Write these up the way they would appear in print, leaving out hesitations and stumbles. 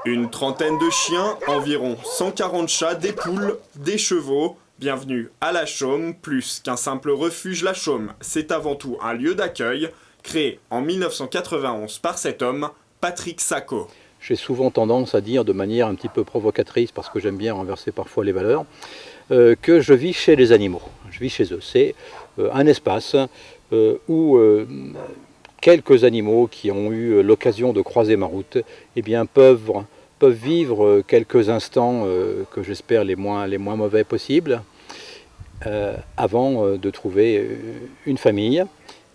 Une trentaine de chiens, environ 140 chats, des poules, des chevaux. Bienvenue à La Chaume, plus qu'un simple refuge, La Chaume, c'est avant tout un lieu d'accueil, créé en 1991 par cet homme, Patrick Sacco. J'ai souvent tendance à dire de manière un petit peu provocatrice, parce que j'aime bien renverser parfois les valeurs, que je vis chez les animaux, je vis chez eux. C'est un espace où quelques animaux qui ont eu l'occasion de croiser ma route eh bien, peuvent vivre quelques instants que j'espère les moins mauvais possibles avant de trouver une famille.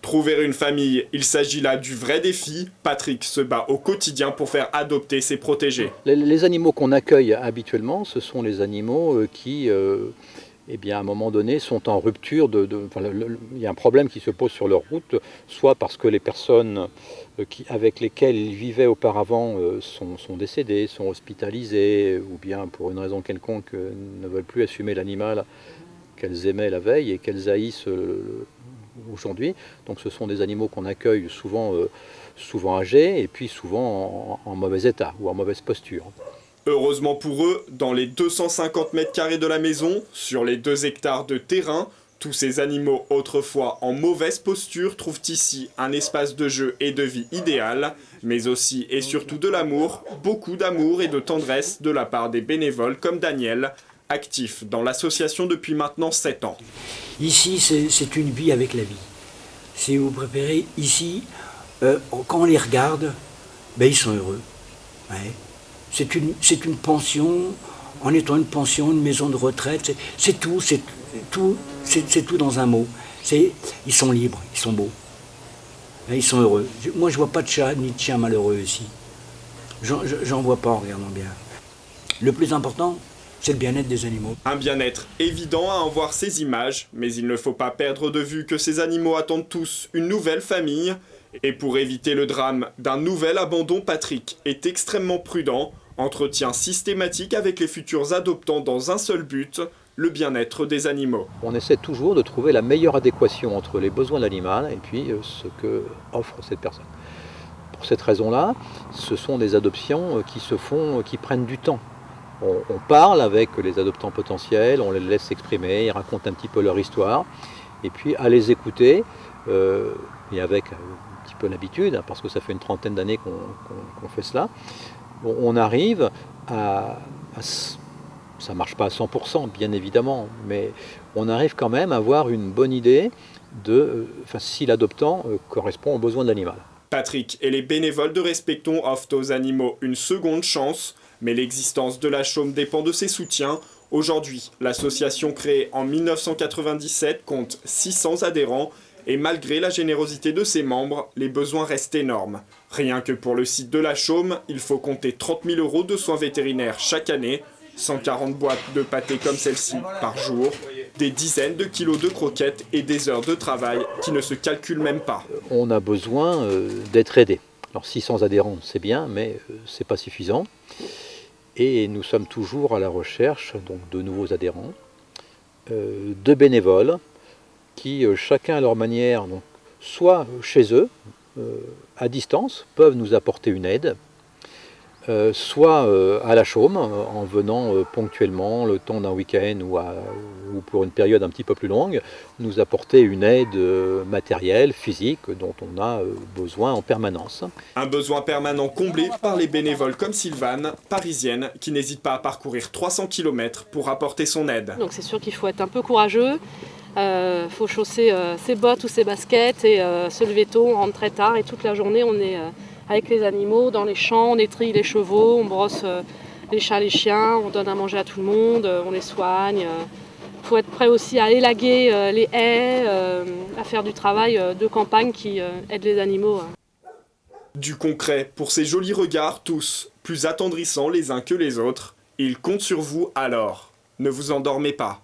Trouver une famille, il s'agit là du vrai défi. Patrick se bat au quotidien pour faire adopter ses protégés. Les animaux qu'on accueille habituellement, ce sont les animaux qui, eh bien, à un moment donné, sont en rupture. Il y a un problème qui se pose sur leur route, soit parce que les personnes avec lesquelles ils vivaient auparavant sont décédées, sont hospitalisées, ou bien pour une raison quelconque ne veulent plus assumer l'animal qu'elles aimaient la veille et qu'elles haïssent aujourd'hui. Donc ce sont des animaux qu'on accueille souvent âgés et puis souvent en mauvais état ou en mauvaise posture. Heureusement pour eux, dans les 250 mètres carrés de la maison, sur les 2 hectares de terrain, tous ces animaux autrefois en mauvaise posture trouvent ici un espace de jeu et de vie idéal, mais aussi et surtout de l'amour, beaucoup d'amour et de tendresse de la part des bénévoles comme Daniel, actif dans l'association depuis maintenant 7 ans. Ici, c'est une vie avec la vie. Si vous préférez, ici, quand on les regarde, ben, ils sont heureux. Ouais. C'est une pension, en étant une pension, une maison de retraite, c'est tout dans un mot. Ils sont libres, ils sont beaux. Ils sont heureux. Moi, je vois pas de chat ni de chien malheureux ici. J'en vois pas en regardant bien. Le plus important, c'est le bien-être des animaux. Un bien-être évident à en voir ces images, mais il ne faut pas perdre de vue que ces animaux attendent tous une nouvelle famille. Et pour éviter le drame d'un nouvel abandon, Patrick est extrêmement prudent, entretien systématique avec les futurs adoptants dans un seul but, le bien-être des animaux. On essaie toujours de trouver la meilleure adéquation entre les besoins de l'animal et puis ce que offre cette personne. Pour cette raison-là, ce sont des adoptions qui prennent du temps. On parle avec les adoptants potentiels, on les laisse s'exprimer, ils racontent un petit peu leur histoire, et puis à les écouter, et avec un petit peu l'habitude, parce que ça fait une trentaine d'années qu'on fait cela, on arrive ça ne marche pas à 100% bien évidemment, mais on arrive quand même à avoir une bonne idée si l'adoptant correspond aux besoins de l'animal. Patrick et les bénévoles de Respectons offrent aux animaux une seconde chance, mais l'existence de La Chaume dépend de ses soutiens. Aujourd'hui, l'association créée en 1997 compte 600 adhérents et malgré la générosité de ses membres, les besoins restent énormes. Rien que pour le site de La Chaume, il faut compter 30 000 € de soins vétérinaires chaque année, 140 boîtes de pâté comme celle-ci par jour, des dizaines de kilos de croquettes et des heures de travail qui ne se calculent même pas. On a besoin d'être aidé. Alors 600 adhérents, c'est bien, mais ce n'est pas suffisant. Et nous sommes toujours à la recherche donc, de nouveaux adhérents, de bénévoles, qui chacun à leur manière, donc, soit chez eux, à distance, peuvent nous apporter une aide, soit à La Chaume, en venant ponctuellement, le temps d'un week-end ou pour une période un petit peu plus longue, nous apporter une aide matérielle, physique, dont on a besoin en permanence. Un besoin permanent comblé par les bénévoles comme Sylvane, parisienne, qui n'hésite pas à parcourir 300 km pour apporter son aide. Donc c'est sûr qu'il faut être un peu courageux, faut chausser ses bottes ou ses baskets et se lever tôt, on rentre très tard et toute la journée on est avec les animaux dans les champs, on étrille les chevaux, on brosse les chats, les chiens, on donne à manger à tout le monde, on les soigne. Il faut être prêt aussi à élaguer les haies, à faire du travail de campagne qui aide les animaux. Du concret pour ces jolis regards, tous plus attendrissants les uns que les autres. Ils comptent sur vous alors. Ne vous endormez pas.